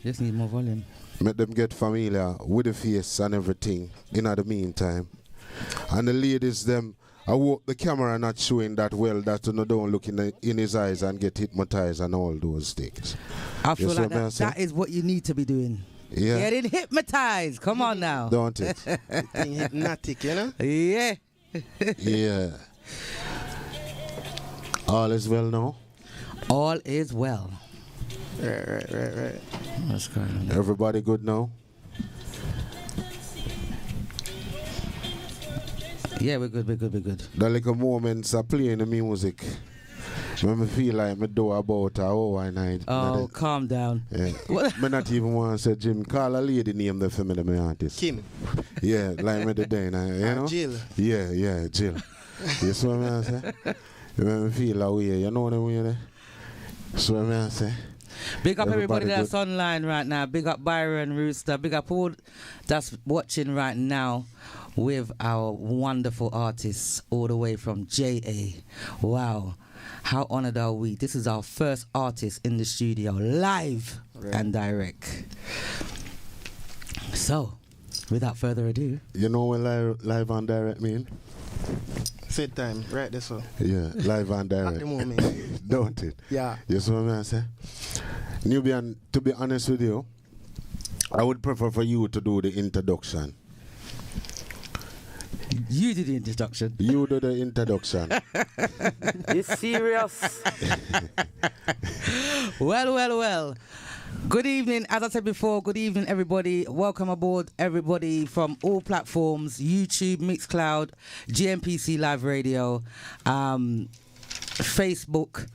Just need more volume. Make them get familiar with the face and everything in the meantime. And the ladies, them, I hope the camera not showing that well that you know, don't look in his eyes and get hypnotized and all those things. I feel like that is what you need to be doing. Yeah. Getting hypnotized. Come on now. Don't it? Being hypnotic, you know? Yeah. Yeah. All is well now? All is well. Right. What's going on? Everybody good now? Yeah, we're good. The little moments are playing the music. When I feel like me do about an hour and night. Oh, calm down. Yeah. Me not even want to say Jim. Call a lady name the family my artist. Kim. Yeah, like me the day, you know? Jill. Yeah, Jill. You see what I say? You make me feel that way. You know what I mean? So what I say? Big up everybody good. that's online right now. Big up Byron Rooster. Big up all that's watching right now with our wonderful artists all the way from JA. Wow. How honored are we? This is our first artist in the studio, live and direct. So, without further ado. You know what live and direct mean? Set time, right there, so. Yeah, live and direct. At the moment. Don't it? Yeah. You see what I say? Nubian, to be honest with you, I would prefer for you to do the introduction. You did the introduction. You do the introduction. It's serious. Well. Good evening. As I said before, good evening, everybody. Welcome aboard, everybody, from all platforms, YouTube, Mixcloud, GMPC Live Radio, Facebook.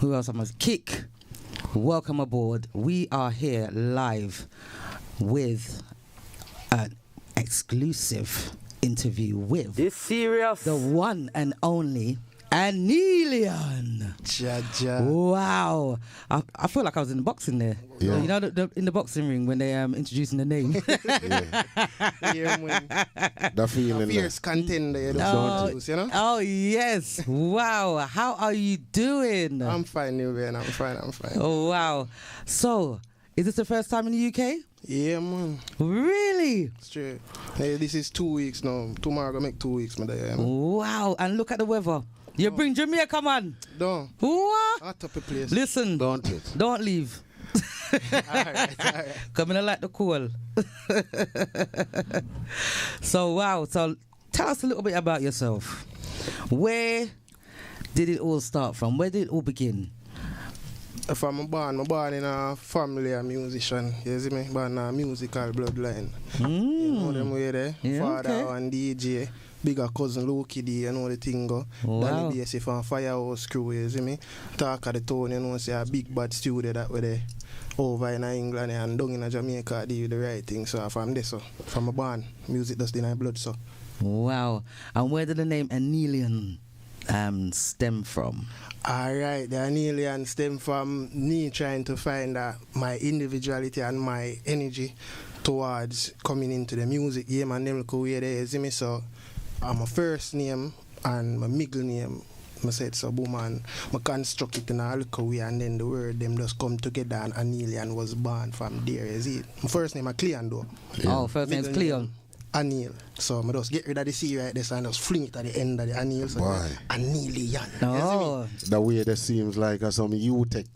Who else am I? Kick. Welcome aboard. We are here live with an exclusive interview with this serious, the one and only ANEILLYON. Jaja. Wow. I feel like I was in the boxing there. Yeah. You know, in the boxing ring when they introducing the name. The feeling. Fierce contender, you know? Oh, yes. Wow. How are you doing? I'm fine, man. I'm fine. Oh, wow. So, is this the first time in the UK? Yeah, man. Really? Straight. Hey, this is 2 weeks now. Tomorrow I make 2 weeks, my day. Wow. And look at the weather. You bring Jamaica, man. Don't. What? Hot up a place. Listen. Don't leave. all right. Coming in like the cool. So, wow. So, tell us a little bit about yourself. Where did it all start from? Where did it all begin? If I'm born in a family of musician. You see me? Born in a musical bloodline. You know them way there. Yeah, Father and DJ. Bigger cousin Loki D, you know the thing go. Wow. Danny BSF from Firehouse crew, you see me? Talk at the tone, you know, say a big bad studio that way there. Over in England and down in Jamaica, do the right thing. So from this, so from a born, music does in my blood, so. Wow. And where did the name ANEILLYON stem from? Alright, the ANEILLYON stem from me trying to find my individuality and my energy towards coming into the music game and them look away there, you see me? So my first name and my middle name, I said so boom, and I construct it in a little way, and then the word them just come together and ANEILLYON was born from there, you see it? My first name is Cleon though. Yeah. Oh, first name is Cleon. Anneil. So I just get rid of the C right there and just fling it at the end of the Anneil. So ANEILLYON. Oh. The way that seems like some U-Tech,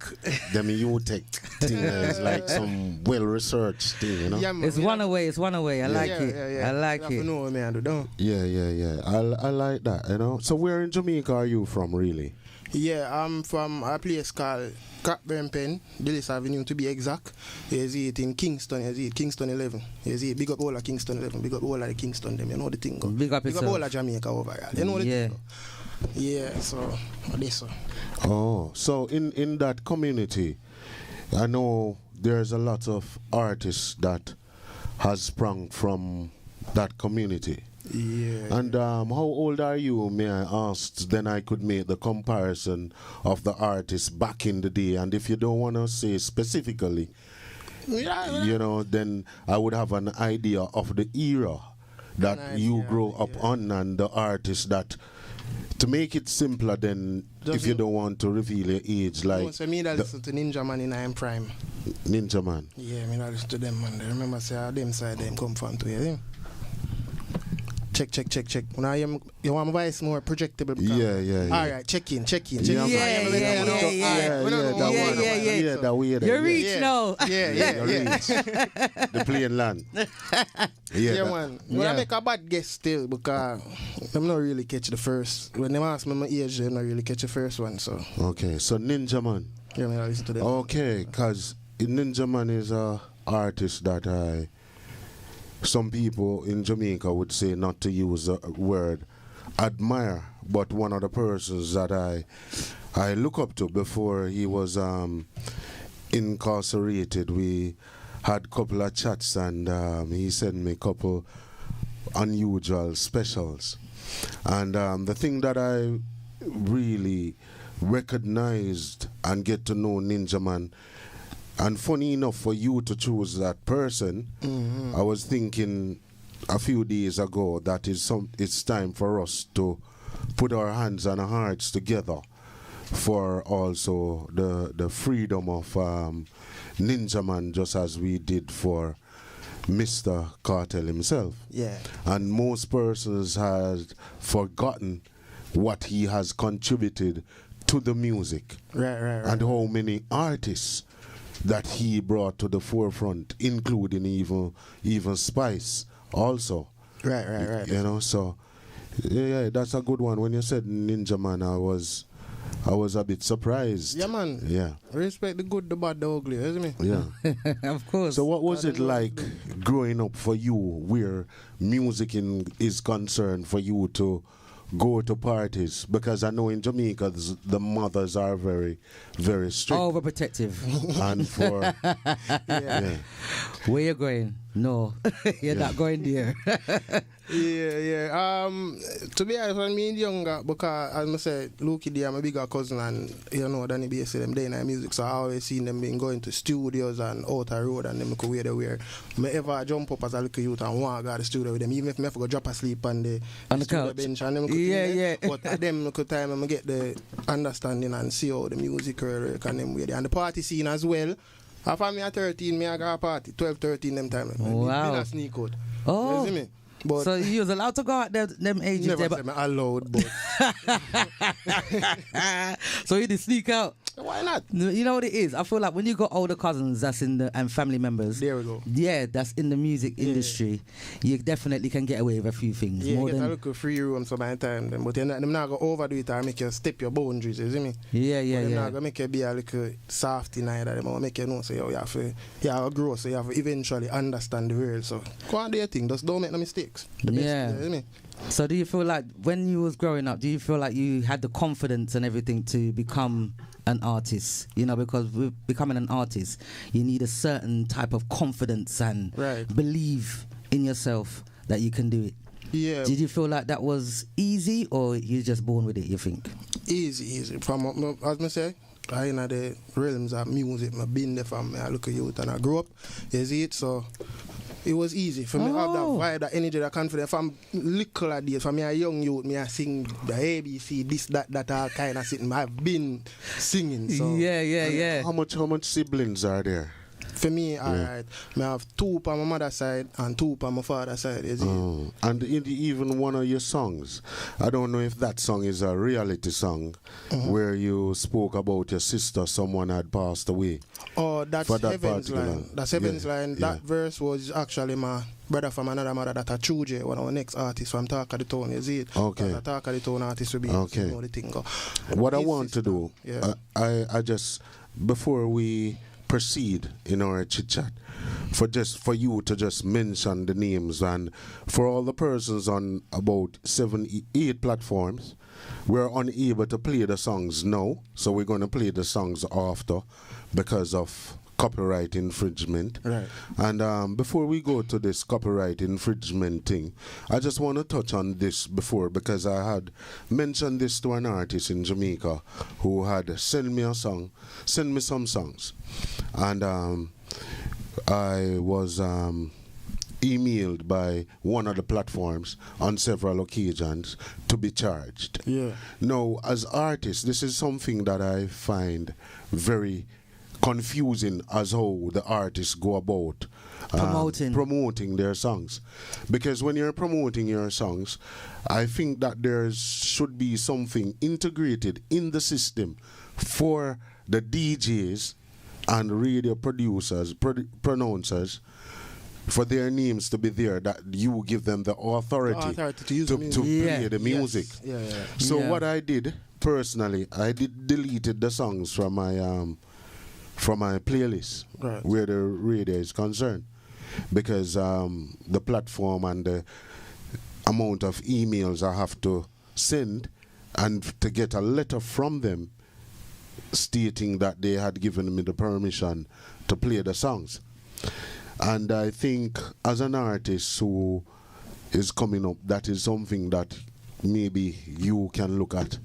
them U-Tech thing is like some well-researched thing, you know? Yeah, man, it's one away. I like it. Yeah. I like you it. know what I do, don't? Yeah. I like that, you know? So where in Jamaica are you from, really? Yeah, I'm from a place called Crackburn Pen, Dillis Avenue to be exact. You see it in Kingston, you see it, Kingston 11. You see it, big up all of Kingston 11, big up all of the Kingston them, you know the thing go. Big up all of Jamaica overall, you know the thing go. Yeah, so this one. Oh, so in that community, I know there's a lot of artists that has sprung from that community. Yeah. And how old are you, may I ask? Then I could make the comparison of the artists back in the day. And if you don't want to say specifically, you know, then I would have an idea of the era that you grow up on and the artists that to make it simpler, then if you don't want to reveal your age, like so me that listen to Ninja Man in I'm prime. Ninja Man. Yeah, me that listen to them man. They remember say them side them come from to you. Check. Now you want my voice more projectable. Yeah. All right, check in. Yeah. That way. You reach now. Yeah. The playing land. Yeah, man. When I make a bad guess still because I'm not really catch the first. When they ask me my age, they not really catch the first one. So. Okay, so Ninja Man. Yeah, I listen to them. Okay, because Ninja Man is a artist that some people in Jamaica would say, not to use the word admire, but one of the persons that I look up to before he was incarcerated. We had a couple of chats and he sent me a couple unusual specials. And the thing that I really recognized and get to know Ninja Man, and funny enough for you to choose that person, I was thinking a few days ago that it's time for us to put our hands and our hearts together for also the freedom of Ninja Man, just as we did for Mr. Cartel himself. Yeah. And most persons had forgotten what he has contributed to the music. Right. And how many artists that he brought to the forefront, including even Spice also. Right. You know, so yeah, that's a good one. When you said Ninja Man, I was a bit surprised. Yeah, man. Yeah. Respect the good, the bad, the ugly, isn't it? Yeah. Of course. So what was it like growing up for you, where music is concerned, for you to go to parties? Because I know in Jamaica the mothers are very, very strict. Overprotective. And for yeah. Where you going? No, you're not going there. Yeah. To be honest, when me younger, because as I said, Lucky they are my bigger cousin, and you know, Danny B say them day night music, so I always seen them being going to studios and outer road, and them go where they were. Me ever jump up as a little youth and want to go to the studio with them, even if me have to go drop asleep on the couch bench, and them yeah. But at them could time I get the understanding and see how the music work and them way there. And the party scene as well. After me at 13, me I got a party, 12, 13 them time. Wow. Me sneak out. Oh. You see me? But So you was allowed to go out there, them ages never there, say me allowed, but so you did sneak out. why not? You know what it is? I feel like when you got older cousins that's in the and family members, There we go. yeah, that's in the music industry, you definitely can get away with a few things. Yeah, more get than a little free room some time, then, but them not go overdo it or make you step your boundaries, you see me? yeah. Them not gonna make you be a little soft in either. Them will make you know, so you have to grow, so you have to eventually understand the world. So go on do your thing, just don't make no mistakes. The best, Yeah. you see me? So do you feel like when you was growing up, do you feel like you had the confidence and everything to become an artist? You know, because with becoming an artist, you need a certain type of confidence and Right. believe in yourself that you can do it. Yeah. Did you feel like that was easy, or you just born with it, you think? Easy. From as I say, I in the realms of music, I been there from I look at youth and I grew up. You see it, so it was easy for me to have that vibe, that energy, that confidence. From little at days, from me a young youth, me I sing the ABC, this, that all kind of sitting. I've been singing. So Yeah. How much siblings are there? for me, alright, I have 2 on my mother's side and 2 on my father's side. You see? And even one of your songs, I don't know if that song is a reality song, where you spoke about your sister, someone had passed away. Oh, that's For that Heaven's particular- Line. That's Heaven's yeah, Line. yeah. That verse was actually my brother from another mother, that a True J, one of our next artists from Talk of the Town. You see it? Okay. That a Talk of the Town artist will be Okay. you know the thing go. What I His want to sister, do, yeah. I just, before we proceed in our chit chat, for you to just mention the names, and for all the persons on about 7-8 platforms, we're unable to play the songs now, so we're going to play the songs after because of copyright infringement. Right. And before we go to this copyright infringement thing, I just want to touch on this before, because I had mentioned this to an artist in Jamaica who had sent me some songs, and I was emailed by one of the platforms on several occasions to be charged. Yeah. Now, as artists, this is something that I find very confusing as how the artists go about promoting their songs. Because when you're promoting your songs, I think that there should be something integrated in the system for the DJs and radio producers, pronouncers, for their names to be there, that you give them the authority to play the music. Yes. So what I did personally, I deleted the songs from my playlist where the radio is concerned, because the platform and the amount of emails I have to send and to get a letter from them stating that they had given me the permission to play the songs. And I think as an artist who is coming up, that is something that maybe you can look at.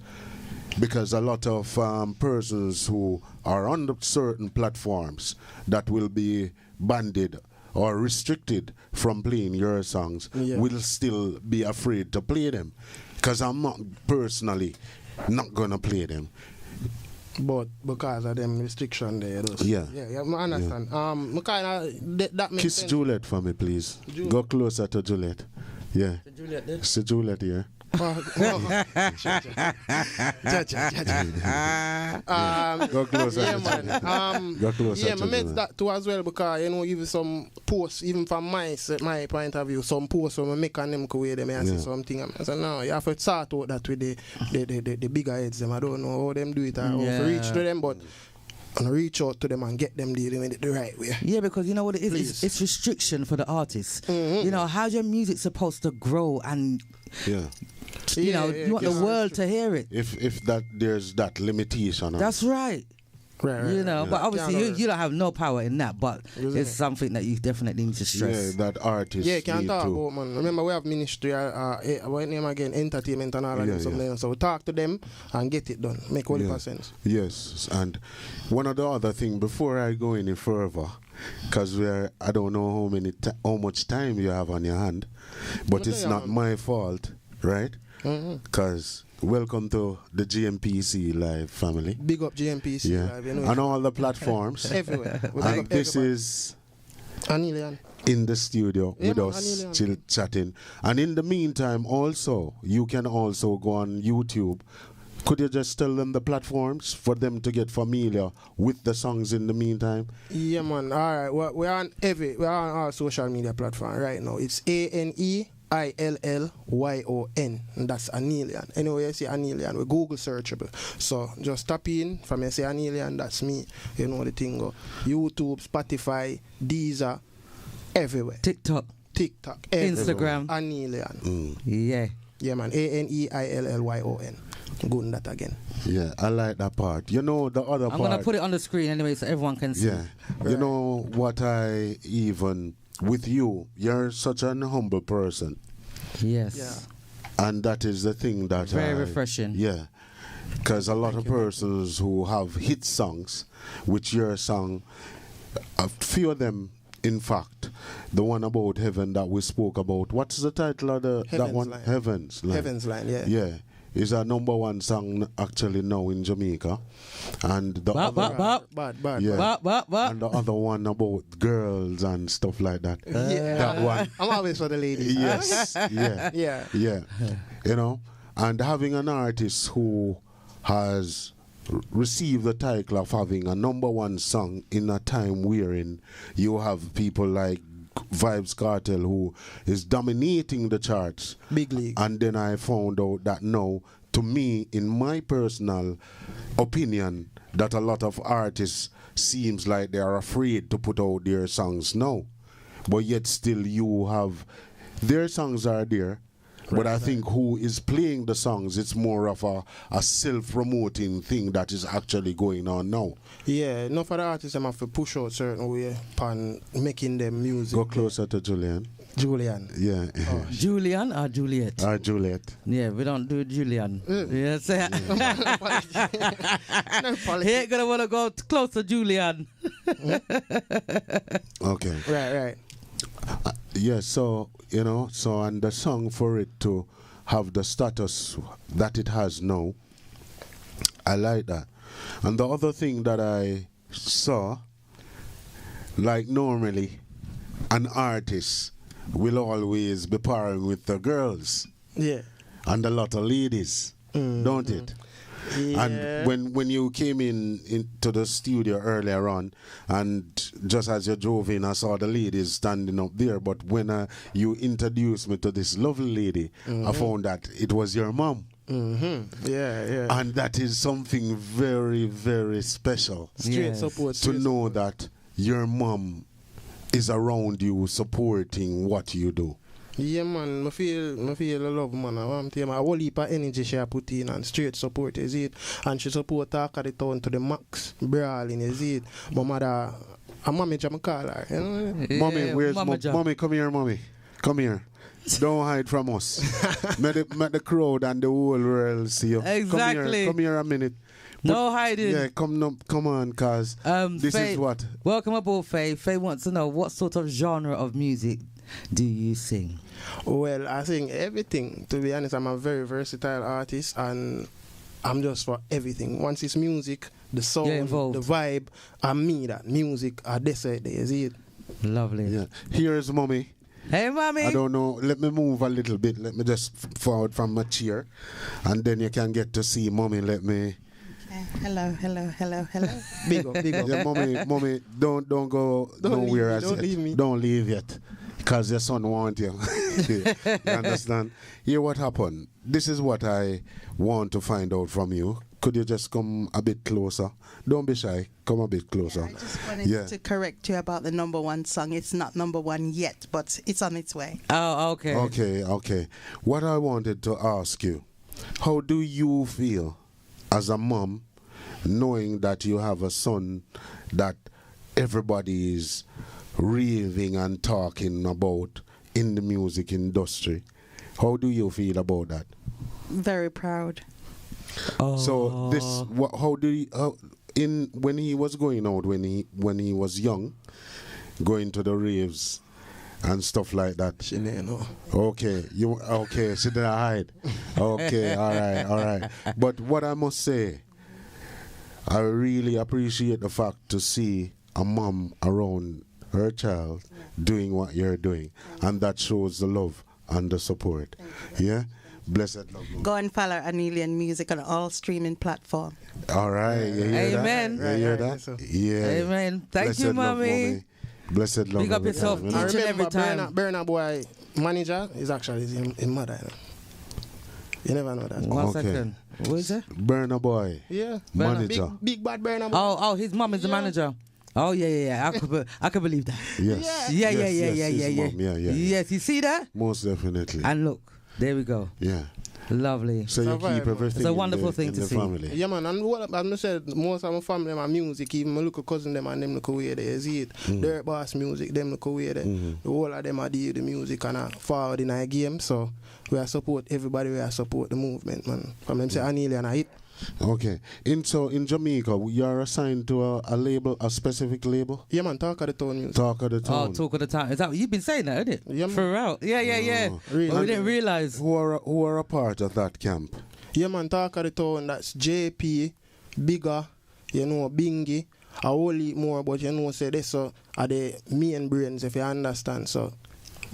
Because a lot of persons who are on the certain platforms that will be banded or restricted from playing your songs will still be afraid to play them. Because I'm not personally not going to play them. But because of them restriction there, Yeah, I understand. That makes Kiss sense. Juliet for me, please. Go closer to Juliet. Yeah. See Juliet here. Go closer. Yeah, man. Go closer. Yeah, I meant that too as well, because even some posts, even from my point of view, some posts when I make on them way them I see something. I said no, you have to sort out that with the bigger heads them. I don't know how them do it or how to reach to them, but and reach out to them and get them dealing with it the right way. Yeah, because you know what it is? It's restriction for the artists. You know, how's your music supposed to grow and you know, you want the world to hear it. If that there's that limitation. That's right. Right, you know, but obviously you don't have no power in that, but it's something that you definitely need to stress. Yeah, that artist. Yeah, can't talk about, man. Remember, we have ministry, what name again, entertainment and all of them. Something. So we talk to them and get it done. Make all the sense. Yes, and one of the other thing, before I go any further, because I don't know how much time you have on your hand, but it's not my fault, right? Because welcome to the GMPC Live family. Big up GMPC Live. You know, on all the platforms. Everywhere. And this is ANEILLYON in the studio with us, chill chatting. And in the meantime, also, you can also go on YouTube. Could you just tell them the platforms for them to get familiar with the songs in the meantime? Yeah, man. All right. We're on our social media platform right now. It's ANEILLYON. And that's ANEILLYON. Anyway, you see ANEILLYON, we Google searchable. So just tap in from you say ANEILLYON, that's me. You know the thing go. YouTube, Spotify, Deezer, everywhere. TikTok, everywhere. Instagram. ANEILLYON. Yeah, man. ANEILLYON. Good on that again. Yeah, I like that part. You know the other part. I'm gonna put it on the screen anyway so everyone can see. Yeah. Right. You know what I even with you're such an humble person. Yes. Yeah. And that is the thing that very refreshing. Yeah. Because a lot of persons who have hit songs, with your song, a few of them, in fact, the one about heaven that we spoke about. What's the title of that one? Line. Heaven's Line. Heaven's Line, yeah. Yeah. Is a #1 song actually now in Jamaica, and the and the other one about girls and stuff like that. That one. I'm always for the ladies. Yes, yeah. You know, and having an artist who has received the title of having a #1 song in a time wherein you have people like Vibes Cartel who is dominating the charts. Big league. And then I found out that now, to me, in my personal opinion, that a lot of artists seems like they are afraid to put out their songs now. But yet still you have, their songs are there. But I think who is playing the songs, it's more of a self-promoting thing that is actually going on now. Yeah, enough of the artists have to push out certain way upon making them music. Go closer to Julian. Yeah. Oh. Julian or Juliet? Juliet. Yeah, we don't do Julian. Yes. He ain't gonna wanna go close to Julian. Okay. Right. Yeah, so, and the song for it to have the status that it has now, I like that. And the other thing that I saw, like normally, an artist will always be pairing with the girls. Yeah. And a lot of ladies, don't it? Yeah. And when you came into the studio earlier on, and just as you drove in, I saw the ladies standing up there. But when you introduced me to this lovely lady, I found that it was your mom. Yeah. And that is something very, very special. Straight support. To know that your mom is around you supporting what you do. Yeah, man, I feel the love, man. I want to tell you, a whole heap of energy she put in and straight support, is it? And she support Talk of the Town to the max, brawling, is it? My mother, a mommy jam call her, you know? Yeah, mommy, where's mommy? Come here, mommy. Come here. Don't hide from us. Let the crowd and the whole world see you. Exactly. Come here a minute. No hiding. Yeah, come on, cause this Faye, is what. Welcome aboard, Faye. Faye wants to know, what sort of genre of music do you sing? Well, I sing everything. To be honest, I'm a very versatile artist, and I'm just for everything. Once it's music, the sound, the vibe, and me, that music, I decide there, is it? Lovely. Yeah. Here's mommy. Hey, mommy. I don't know. Let me move a little bit. Let me just forward from my chair, and then you can get to see mommy. Let me. Hello. Big up. Yeah, mommy, don't go nowhere. Don't leave me. Don't leave yet, because your son wants you. You understand? Here, what happened? This is what I want to find out from you. Could you just come a bit closer? Don't be shy. Come a bit closer. I just wanted to correct you about the #1 song. It's not #1 yet, but it's on its way. Oh, okay. Okay. What I wanted to ask you, how do you feel as a mom, knowing that you have a son that everybody is raving and talking about in the music industry? How do you feel about that? Very proud. Oh. So this, how do you, when he was going out, when he was young, going to the raves and stuff like that? She didn't know. Okay, she didn't hide. Okay, all right. But what I must say, I really appreciate the fact to see a mom around her child doing what you're doing, and that shows the love and the support. Yeah. Blessed love. Go and follow ANEILLYON Music on all streaming platforms. All right. You hear Amen. That? You hear that? Yeah. Amen. Thank Blessed you, love, mommy. Blessed love. Big up yourself each and every time. Burna Boy manager is actually his mother. You never know that. One second. What is it? Burna Boy. Yeah. Manager. Big bad Burna Boy. Oh, his mom is the manager. Oh yeah. I could believe that. Yes. Yeah. Yes, you see that? Most definitely. And look, there we go. Yeah. Lovely. So you keep everything. It's a wonderful thing to see. Family. Yeah, man. And what I said, most of my family, my music, even my little cousin, them and them look away there. See it? Dirt Boss music, them look away there. The whole of them are the music and I forward in a game. So we are support everybody. We are support the movement, man. From them say ANEILLYON a hit. Okay. In Jamaica, you are assigned to a label, a specific label? Yeah, man. Talk of the Town music. Talk of the Town. Oh, Talk of the Town. Is that what you've been saying that, isn't it? Yeah, man. For real. Yeah. Really? But we didn't realize. Who are a part of that camp? Yeah, man. Talk of the Town. That's JP, Bigger, Bingy. A whole heap more, but say this are the main brains, if you understand. So,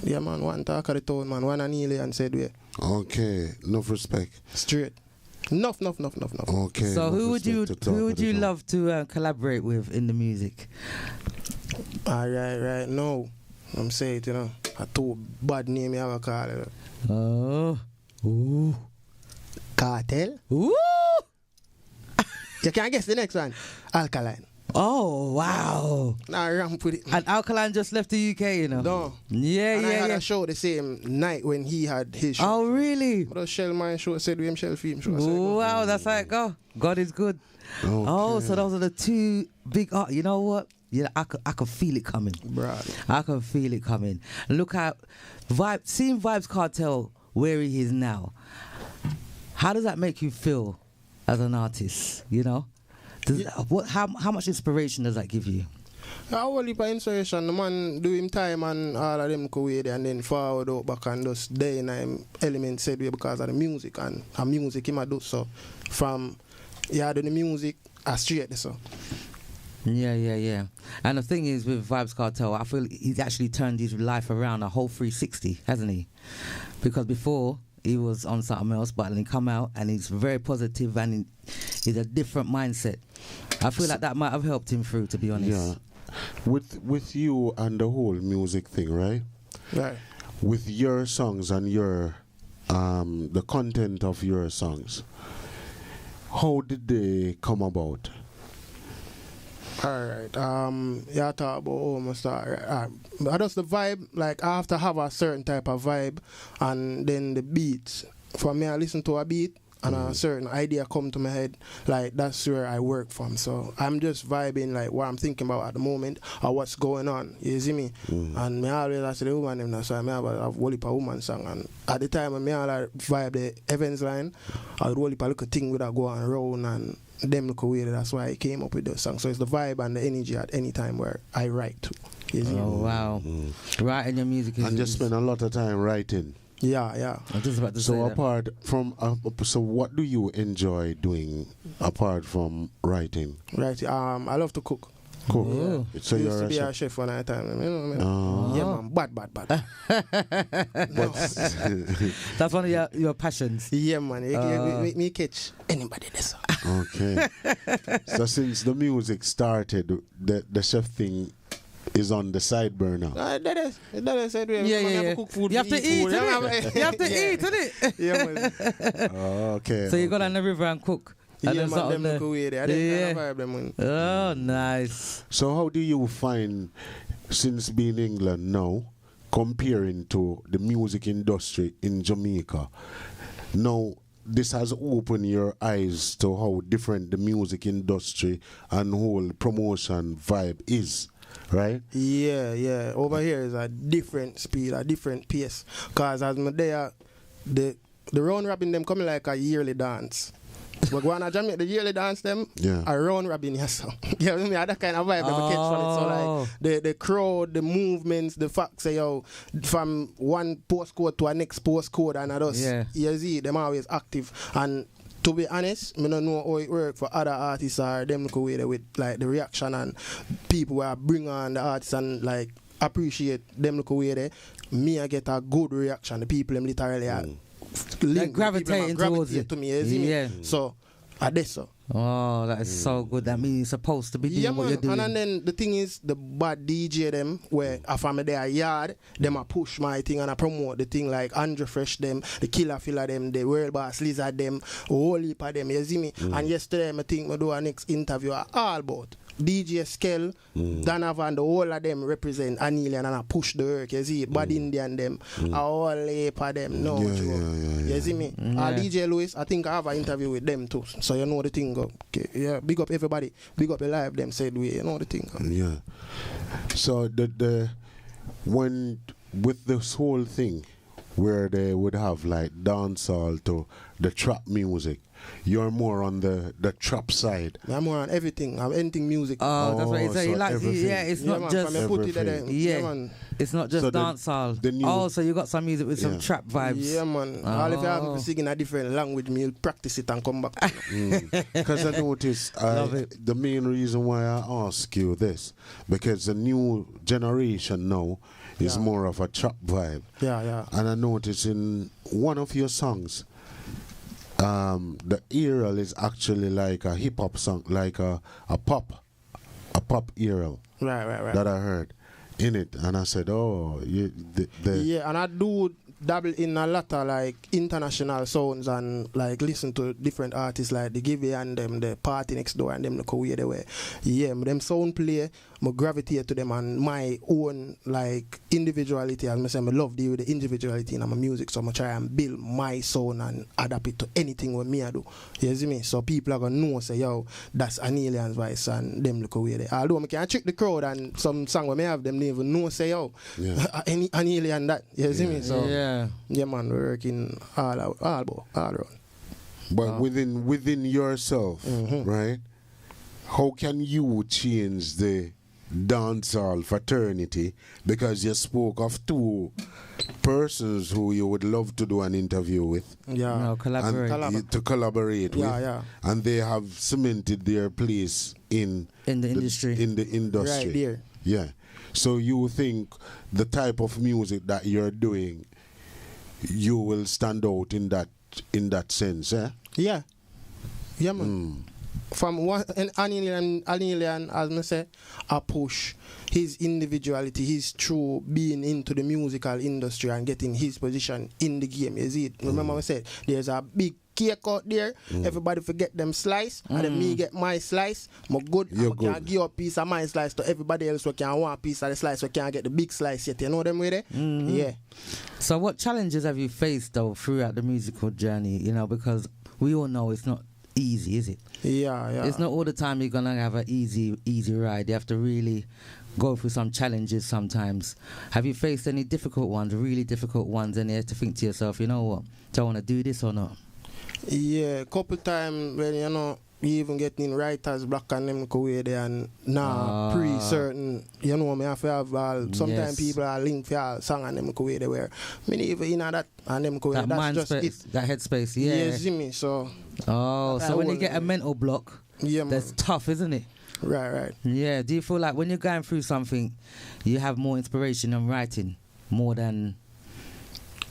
yeah, man. One Talk of the Town, man. One ANEILLYON said we. Okay. Enough respect. Straight. Enough. Okay. So who would you love to collaborate with in the music? Right now, I'm saying it, a too bad name you have a call it. Oh. Ooh. Cartel. Ooh. You can't guess the next one. Alkaline. Oh wow! Nah, ramp with it. And Alkaline just left the UK, No. Yeah. I had a show the same night when he had his show. Oh really? But the Shell Mine show said we him Shell Film show. Wow, that's how it go. God is good. Okay. Oh, so those are the two big art. You know what? Yeah, I could feel it coming. Bruh. I can feel it coming. Look at seeing Vibes Cartel where he is now. How does that make you feel as an artist? How much inspiration does that give you? A whole heap of inspiration. The man do him time and all of them go away there and then forward out back and just day in him element said way because of the music and music him a do so. From do the music straight so. Yeah. And the thing is with Vibes Cartel, I feel he's actually turned his life around a whole 360, hasn't he? Because before he was on something else, but then he come out and he's very positive and he's a different mindset. I feel like that might have helped him through, to be honest. Yeah. With you and the whole music thing, right? Right. With your songs and your the content of your songs, how did they come about? Alright, yeah, talk about how I start. I just the vibe, like I have to have a certain type of vibe, and then the beats. For me, I listen to a beat, and a certain idea come to my head. Like that's where I work from. So I'm just vibing like what I'm thinking about at the moment or what's going on. You see me? And me always ask the woman them, so I have a whole heap of woman song. And at the time, I always vibe the Evans line. I would whole heap of little thing with that go on round and them look away. That's why I came up with the song. So it's the vibe and the energy at any time where I write to. Oh wow! Writing your music is, And just spend a lot of time writing. Yeah. I'm just about to say So that. apart from so what do you enjoy doing apart from writing? Right. I love to cook. Cook. Oh. So I used you're to a be a chef. chef one at a time. You know what I mean? Yeah, man. Bad. That's one of your passions. Yeah, man. Me catch anybody this. Okay. So since the music started, the chef thing is on the side burner. That is said we Yeah. have to cook food. You have to eat, food. innit? You have to eat, innit? Yeah, man. Okay. So you go down the river and cook. And Yeah, then man. sort Them of look away there. I didn't have them, man. Oh, nice. So how do you find, since being in England now, comparing to the music industry in Jamaica? Now, this has opened your eyes to how different the music industry and whole promotion vibe is, right? Yeah. Over here is a different speed, a different pace. Cause as my there, the round robin them coming like a yearly dance. But go on a Jamaica, the yearly dance them, a round robin, yes. You know what I mean? That kind of vibe them catch from it. So like the crowd, the movements, the fact say yo, from one postcode to a next postcode and others, you see them always active. And to be honest, I don't know how it work for other artists or them look away there with like the reaction and people who bring on the artists and like appreciate them look away there. Me I get a good reaction. The people them literally are Like gravitating towards it. To me, you see me? So I did so. Oh, that is so good. That means you're supposed to be doing what you're doing. And then the thing is, the bad DJ them, where if I'm there yard, them I push my thing and I promote the thing like Andrew Fresh them, the Killer Filler them, the World Boss Lizard them, a whole heap of them, you see me? And yesterday I think I do a next interview all about DJ Skell, Donovan, the whole of them represent ANEILLYON and I push the work, you see, Bad Indian them, a whole heap of them, you see me? DJ Lewis, I think I have an interview with them too, so you know the thing go. Okay, yeah, big up everybody, big up the live them said we, you know the thing go. Yeah. So the when with this whole thing where they would have like dancehall to the trap music, you're more on the trap side. I'm more on everything. I'm anything music. Oh, that's what he said. so He likes it. everything. Yeah, it's Yeah, not man, just. from me put it there. Yeah, man. it's not just So the dancehall. new- Oh, so you got some music with some Yeah. trap vibes. Yeah, man. All if you have Oh. to sing in a different language, me, you'll practice it and come back. Because I notice Love it. the main reason why I ask you this, because the new generation now is more of a trap vibe. Yeah. And I notice in one of your songs, the aerial is actually like a hip hop song, like a pop aerial Right. that I heard in it, and I said, oh, Yeah, and I do dabble in a lot of like international sounds and like listen to different artists like the Giveaway and them, the Party Next Door and them look away they were. Yeah, them sound play, I gravitate to them and my own like individuality. As I say, I love deal with the individuality in my music, so I try and build my sound and adapt it to anything what me I do. You see me? So people are gonna know say yo, that's ANEILLYON's voice and them look away there. Although I can trick the crowd and some song where me have them even know say yo, any ANEILLYON that. You see me? So yeah, man, we're working all around. But within yourself, right? How can you change the dancehall fraternity, because you spoke of two persons who you would love to do an interview with. Yeah. No, collaborate. To collaborate with. Yeah. And they have cemented their place in the industry. In the industry. Right there. Yeah. So you think the type of music that you're doing, you will stand out in that sense, eh? Yeah. Yeah, man. From one and ANEILLYON, as I say, a push his individuality, his true being into the musical industry and getting his position in the game. You see it? Remember I said there's a big cake out there. Everybody forget them slice, and then me get my slice. I can give a piece of my slice to everybody else who can want a piece of the slice, who can't get the big slice yet. You know them way there? Yeah. So what challenges have you faced though throughout the musical journey? You know, because we all know it's not easy, is it? Yeah. It's not all the time you're gonna have an easy ride. You have to really go through some challenges sometimes. Have you faced any difficult ones, really difficult ones, and you have to think to yourself, you know what, do I want to do this or not? Yeah, a couple times when you even getting writers block and them go away there and pre-certain, me have to have sometimes people are linked for a song and them go away there where me even in that and them go away. That's just it. That headspace, yeah. Yeah, see me, so. So when you get a mental block, that's tough, isn't it? Right. Yeah, do you feel like when you're going through something, you have more inspiration in writing, more than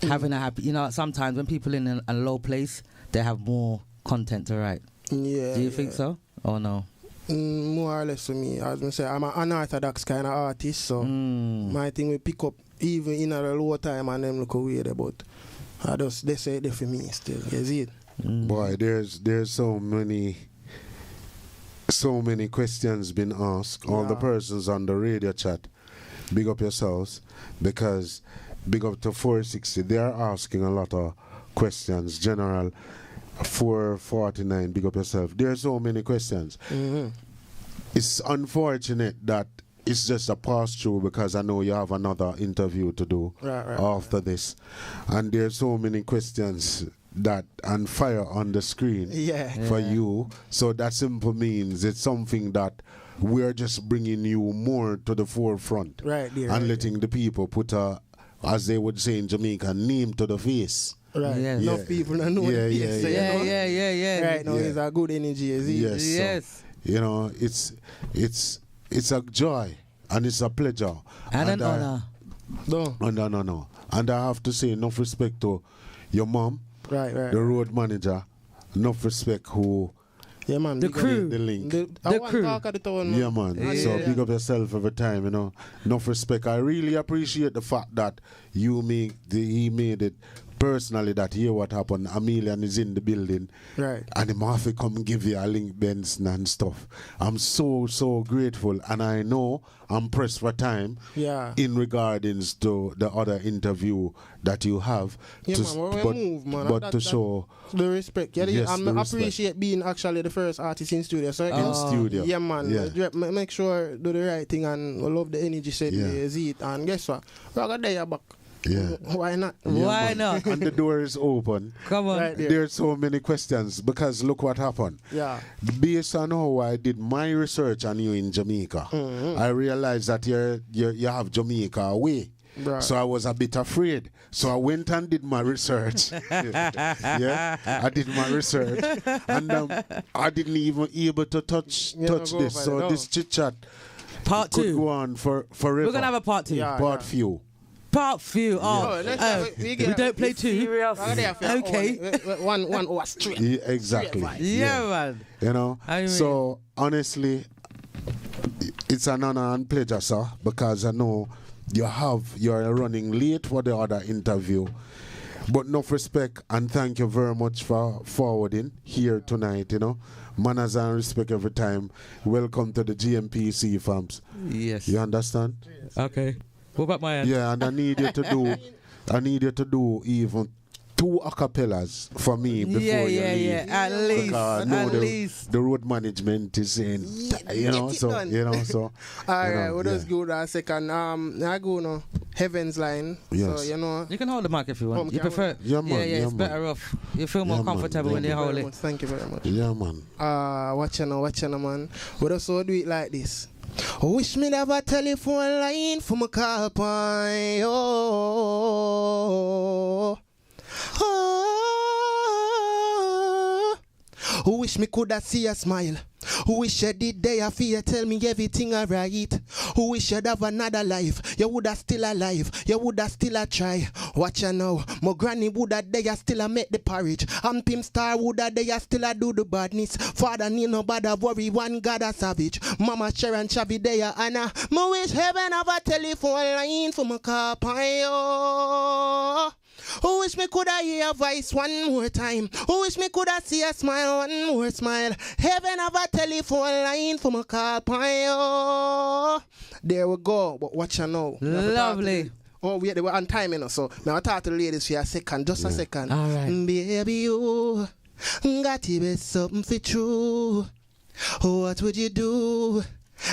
having a happy, sometimes when people in a low place, they have more content to write. Yeah. Do you think so or no? More or less for me. As I say, I'm an unorthodox kind of artist, so my thing will pick up even in a low time and them look away there, but they say it for me still. You see it? Boy, there's so many questions been asked. All the persons on the radio chat, big up yourselves, because big up to 460, they are asking a lot of questions. General 449, big up yourself. There are so many questions. It's unfortunate that it's just a pass through, because I know you have another interview to do after this, and there's so many questions that and fire on the screen for you. So that simply means it's something that we're just bringing you more to the forefront, and letting the people put a, as they would say in Jamaica, name to the face. Right. Yes. Enough people don't know the face. Yeah. Right now, it's a good energy, is it? Yes. So, it's a joy and it's a pleasure and an honor. No. And I have to say enough respect to your mom, the road manager, enough respect who. Yeah, man. The crew. The link. The crew. Yeah, man. Yeah. So big up yourself every time, Enough respect. I really appreciate the fact that he made it personally, that hear what happened. ANEILLYON is in the building. Right. And the Murphy come give you a link, Benson and stuff. I'm so grateful. And I know I'm pressed for time in regarding to the other interview that you have. Yeah, but to show the respect. Yeah, yes, I appreciate being actually the first artist in studio. So in studio. Yeah, man. Yeah. Make sure do the right thing and love the energy said it. And guess what? We're gonna day back. Yeah. Why not? Why not? And the door is open. Come on. Right there. There's so many questions, because look what happened. Yeah. Based on how I did my research on you in Jamaica, I realized that you have Jamaica away. Right. So I was a bit afraid. So I went and did my research. I did my research. And I didn't even able to touch this. So this chit chat part could 2 go on forever. We're gonna have a part 2. Part few. Part few. We don't play 2. Okay. One or straight. Yeah, exactly. Yeah, man. So honestly, it's an honor and pleasure, sir, because I know you're running late for the other interview. But enough respect and thank you very much for forwarding here tonight, Manners and respect every time. Welcome to the GMPC fams. Yes. You understand? Okay. What about my end? Yeah, and I need you to do even 2 acapellas for me before you leave. Yeah. At least. The road management is saying, so. All right, we'll just go to a second. I go now. Heaven's Line. Yes. So, you can hold the mic if you want. You prefer? Yeah, man. It's better off. You feel more comfortable when you hold it. Thank you very much. Yeah, man. Watch you now, man. We just so do it like this. Wish me have a telephone line for my call point. Oh. Wish me coulda see a smile. Wish you did there for you tell me everything alright. Wish you'd have another life. You woulda still alive. You woulda still a try. Watch you now. My granny woulda there still a make the porridge. And Pim Star woulda there still a do the badness. Father need no bother worry. One God a savage. Mama Sharon Chavi there Anna. Me wish heaven have a telephone line for my car pie. Who wish me coulda hear a voice one more time? Who wish me coulda see a smile, one more smile? Heaven have a telephone line for my call point. There we go. But watch you now. Lovely. Oh, they were on time, you know. So now I talk to the ladies for a second, just a second. All right. Baby, you got to be something for true. What would you do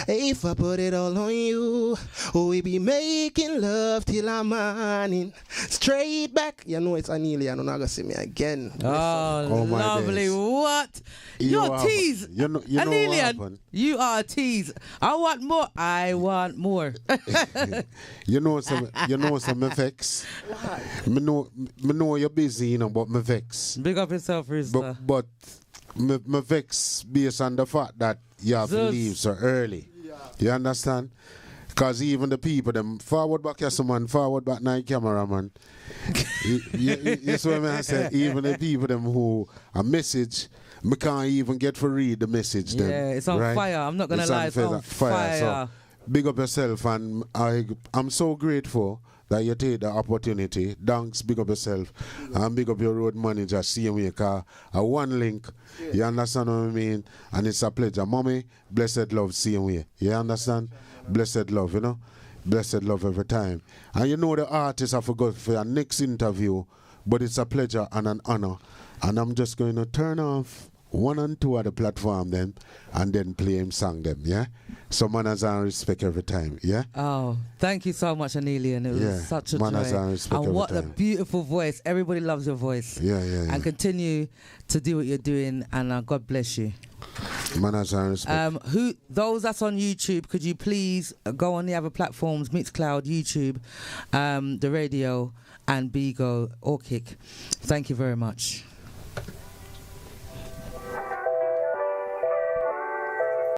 if I put it all on you? We be making love till I'm morning. Straight back. You know it's ANEILLYON. You're not going to see me again. Oh, lovely. Days. What? You're a tease. You know ANEILLYON, you are a tease. I want more. I want more. you know some effects. Me know you're busy, you know, but me vex. Big up yourself, Rista. But me vex based on the fact that you have to leave so early. Yeah. You understand? Because even the people, them forward back, yes, man, forward back, night cameraman. You see what I say? Even the people, them who a message, me can't even get to read the message. Them, yeah, it's on fire. I'm not going to lie, it's on fire. So big up yourself, and I'm so grateful that you take the opportunity. Thanks, big up yourself. And big up your road manager, CMA, car. One link. You understand what I mean? And it's a pleasure. Mommy, blessed love, CMA. You understand? Blessed love, you know? Blessed love every time. And you know the artist have to go for your next interview, but it's a pleasure and an honor. And I'm just going to turn off 1 and 2 at the platform then, and then play him song them, yeah? So manners and respect every time, yeah? Oh, thank you so much, ANEILLYON. It was such a manners joy. And respect and what every a time. beautiful voice. Everybody loves your voice. Yeah. And continue to do what you're doing, and God bless you. Manners and respect. Those that's on YouTube, could you please go on the other platforms, Mixcloud, YouTube, the radio, and Bigo or Kick. Thank you very much.